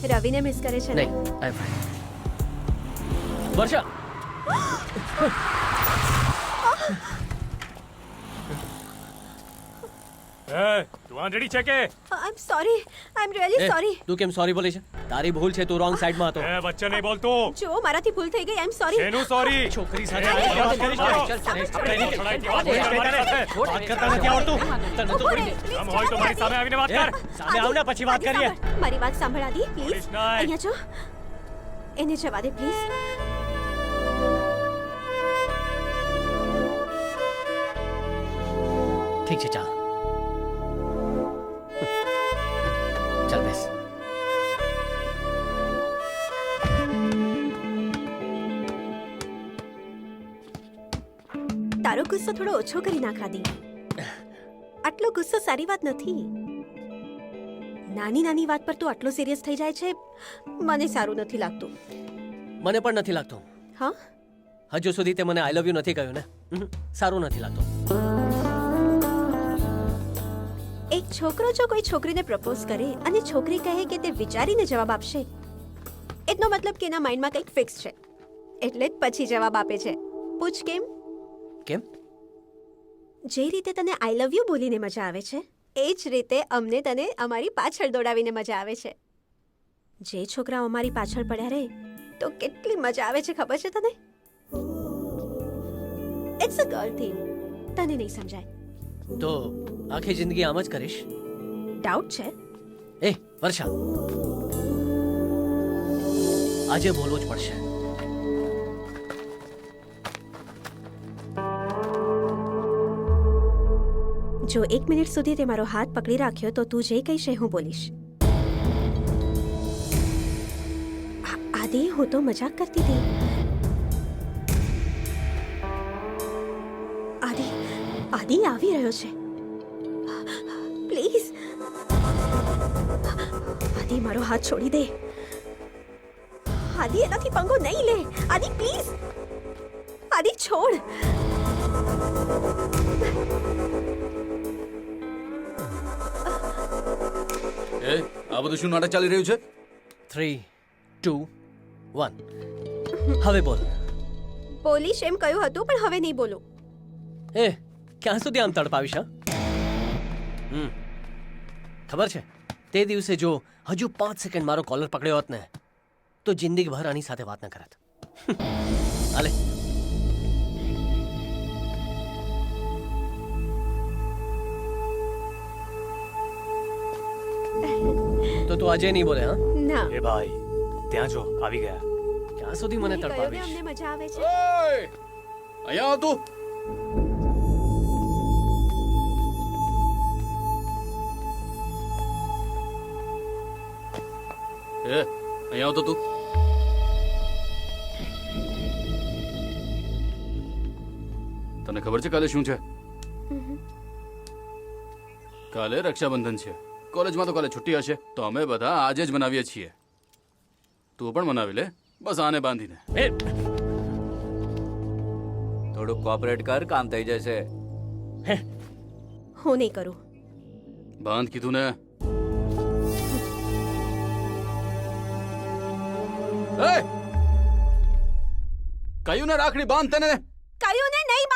રવિને miss કરે છે ને? નહીં, આઈ એમ ફાઇન. વર્ષા, તું રેડી છે કે? I am sorry, I am really sorry. તું કેમ સોરી બોલે છે? તારી ભૂલ છે, તું રોંગ સાઈડમાં હતો. વચ્ચે નહીં બોલતો. જો મારાથી ભૂલ થઈ ગઈ, આઈ એમ સોરી. એનું સોરી. છોકરી એ, સાથે વાત કરીશ ને. ચાલ, ચાલ, આપણે ચાલ, નહીં ચાલ, છોડાય. વાત કરતા નથી આવડતું. તને તો ઉભો રહે, પડી. please, આમ હોય તો મારી સામે આવીને વાત કર. સામે આવ ને, પછી વાત આદિ, કરીએ. સાંભળ. મારી વાત સાંભળ આદિ, પ્લીઝ. પોલીસ નહીં. અહીંયા જો. એને જવા દે પ્લીઝ. ઠીક છે, ચાલ. ચાલ બેસ. તારો ગુસ્સો થોડો ઓછો કરી નાખ આદિ. આટલો ગુસ્સો સારી વાત નથી. નાની નાની વાત પર તું આટલો સિરિયસ થઈ જાય છે, મને સારું નથી લાગતું. મને પણ નથી લાગતું. હા, હજુ સુધી તે મને આઈ લવ યુ નથી કહ્યું ને. સારું નથી લાગતું. એક છોકરો જો કોઈ છોકરીને પ્રપોઝ કરે અને છોકરી કહે કે તે વિચારીને જવાબ આપશે, એટલો મતલબ કે એના માઇન્ડમાં કંઈક ફિક્સ છે, એટલે જ પછી જવાબ આપે છે. પૂછ કેમ? કેમ? જે રીતે તને આઈ લવ યુ બોલીને મજા આવે છે, એ જ રીતે અમને તને અમારી પાછળ દોડાવીને મજા આવે છે. જે છોકરાઓ અમારી પાછળ પડ્યા રહે તો કેટલી મજા આવે છે ખબર છે તને? It's a girl thing. તને નહીં સમજાય. તો આખી જિંદગી આમ જ કરીશ? ડાઉટ છે? એ વર્ષા, આજે બોલવું જ પડશે. જો 1 મિનિટ સુધી તે મારો હાથ પકડી રાખ્યો તો તું જે કહીશ એ હું બોલીશ. આદિ, હું તો મજાક કરતી હતી. આદિ, આદિ આવી રહ્યો છે. પ્લીઝ આદિ, મારો હાથ છોડી દે. આદિ, એનાથી પંગો નહીં લે. આદિ પ્લીઝ. આદિ છોડ. આ બધું શું નાટક ચાલી રહ્યું છે? 3, 2, 1. હવે બોલ. પોલીશ એમ કહ્યું હતું પણ હવે નહીં બોલું. એ ક્યાં સુધી આમ તડપાવીશ? હા, ખબર છે, તે દિવસે જો હજુ 5 સેકન્ડ મારો કોલર પકડ્યો હોત ને તો જિંદગીભર આની સાથે વાત ન કરત. હાલે. તો તું આજે નહીં બોલે? હા, ના. એ ભાઈ, ત્યાં જો આવી ગયા. ક્યાં સુધી મને નહીં કહ્યું ને, તડપાવીશ? અમને મજા આવે છે. ઓય! અહીંયા આવ તું. અહીંયા આવતો તું. તને ખબર છે કાલે શું છે? કાલે રક્ષાબંધન છે. કોલેજમાં તો કાલે છુટ્ટી હશે, તો અમે બધા આજે જ મનાવીએ છીએ. તું પણ મનાવી લે, બસ આને બાંધીને. એ થોડુંક કોઓપરેટ કર, કામ થઈ જશે. હું નહીં કરું. બાંધ કીધું ને. એ! કયું ને રાખડી બાંધ તને. કયું ને નહીં